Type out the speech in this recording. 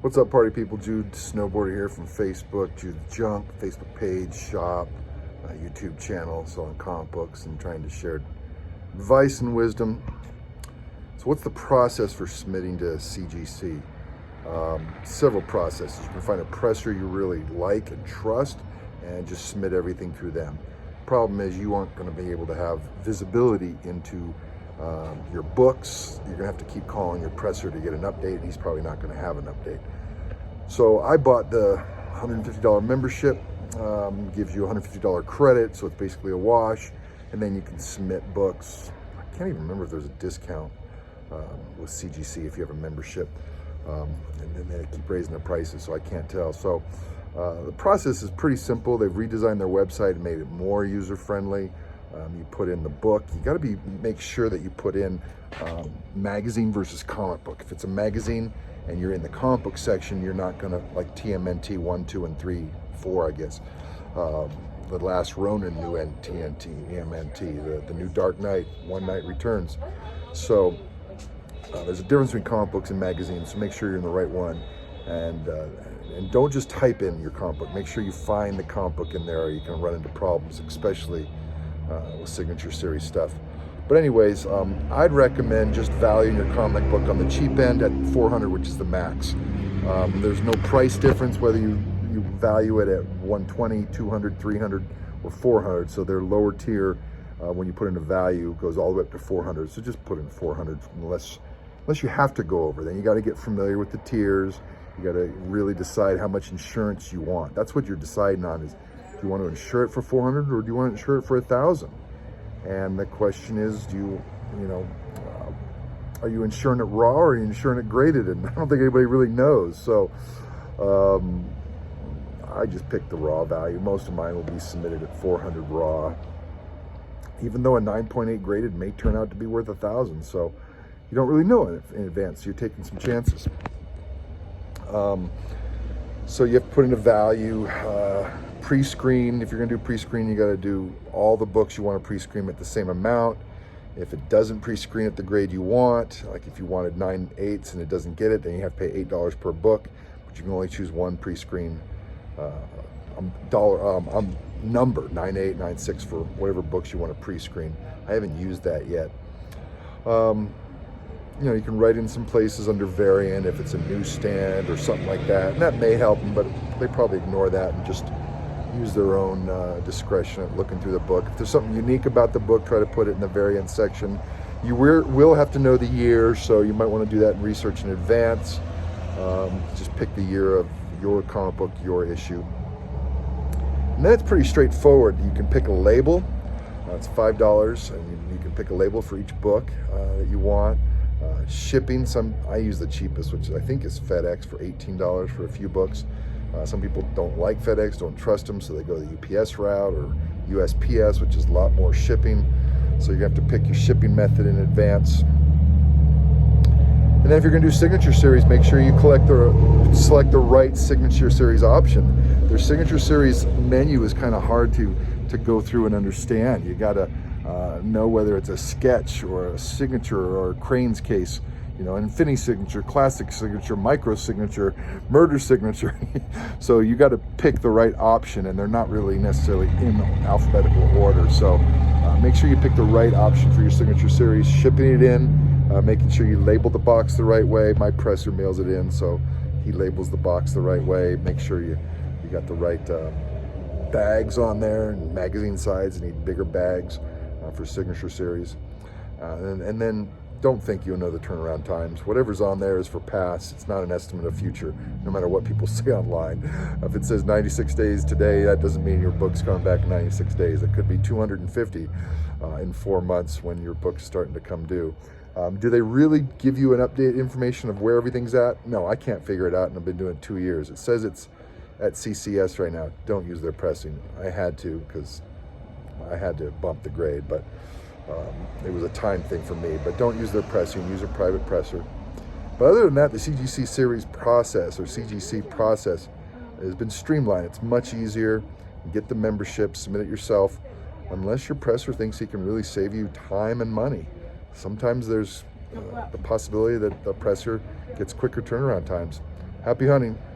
What's up, party people? Jude, snowboarder here from Facebook. Jude Junk, Facebook page, shop, YouTube channel, selling comic books and trying to share advice and wisdom. So what's the process for submitting to CGC? Several processes. You can find a presser you really like and trust and just submit everything through them. Problem is you aren't going to be able to have visibility into your books. You're gonna have to keep calling your presser to get an update, and he's probably not gonna have an update. So I bought the $150 membership, gives you $150 credit, so it's basically a wash, and then you can submit books. I can't even remember if there's a discount with CGC if you have a membership, and then they keep raising their prices, so I can't tell. So the process is pretty simple. They've redesigned their website and made it more user-friendly. You put in the book. You got to make sure that you put in magazine versus comic book. If it's a magazine and you're in the comic book section, you're not going to, like TMNT 1, 2, and 3, 4, I guess. The last Ronin new TMNT, the new Dark Knight, One Night Returns. So there's a difference between comic books and magazines, so make sure you're in the right one. And don't just type in your comic book. Make sure you find the comic book in there, or you can run into problems, especially with signature series stuff. But anyways, I'd recommend just valuing your comic book on the cheap end at $400, which is the max. There's no price difference whether you value it at $120, $200, $300, or $400. So their lower tier, when you put in a value, goes all the way up to $400. So just put in $400 unless you have to go over. Then you got to get familiar with the tiers. You got to really decide how much insurance you want. That's what you're deciding on, is do you want to insure it for $400 or do you want to insure it for $1,000? And the question is, are you insuring it raw or are you insuring it graded? And I don't think anybody really knows. So I just picked the raw value. Most of mine will be submitted at $400 raw, even though a 9.8 graded may turn out to be worth $1,000. So you don't really know in advance. So you're taking some chances. So you have to put in a value. Pre-screen, if you're gonna do pre-screen, you gotta do all the books you want to pre-screen at the same amount. If it doesn't pre-screen at the grade you want, like if you wanted 9/8 and it doesn't get it, then you have to pay $8 per book, but you can only choose one pre-screen number, 9/8, 9/6 for whatever books you want to pre-screen. I haven't used that yet. You can write in some places under variant if it's a newsstand or something like that, and that may help them, but they probably ignore that and just use their own discretion at looking through the book. If there's something unique about the book, try to put it in the variant section. You will have to know the year, so you might want to do that in research in advance. Just pick the year of your comic book, your issue. And then it's pretty straightforward. You can pick a label. It's $5, and you can pick a label for each book that you want. Shipping, I use the cheapest, which I think is FedEx, for $18 for a few books. Some people don't like FedEx, don't trust them, so they go the UPS route or USPS, which is a lot more shipping. So you have to pick your shipping method in advance. And then if you're going to do signature series, make sure you select the right signature series option. Their signature series menu is kind of hard to go through and understand. You got to know whether it's a sketch or a signature or a Crane's case, infinity signature, classic signature, micro signature, murder signature. So you got to pick the right option, and they're not really necessarily in alphabetical order. So make sure you pick the right option for your signature series, shipping it in, making sure you label the box the right way. My presser mails it in, so he labels the box the right way. Make sure you got the right bags on there, and magazine sides need bigger bags for signature series. And then don't think you'll know the turnaround times. Whatever's on there is for past. It's not an estimate of future, no matter what people say online. If it says 96 days today, that doesn't mean your book's coming back in 96 days. It could be 250 in 4 months when your book's starting to come due. Do they really give you an update information of where everything's at? No, I can't figure it out, and I've been doing it 2 years. It says it's at CCS right now. Don't use their pressing. I had to, because I had to bump the grade, but it was a time thing for me. But don't use their pressing, use a private presser. But other than that, the CGC series process, or CGC process, has been streamlined. It's much easier. You get the membership, submit it yourself, unless your presser thinks he can really save you time and money. Sometimes there's the possibility that the presser gets quicker turnaround times. Happy hunting.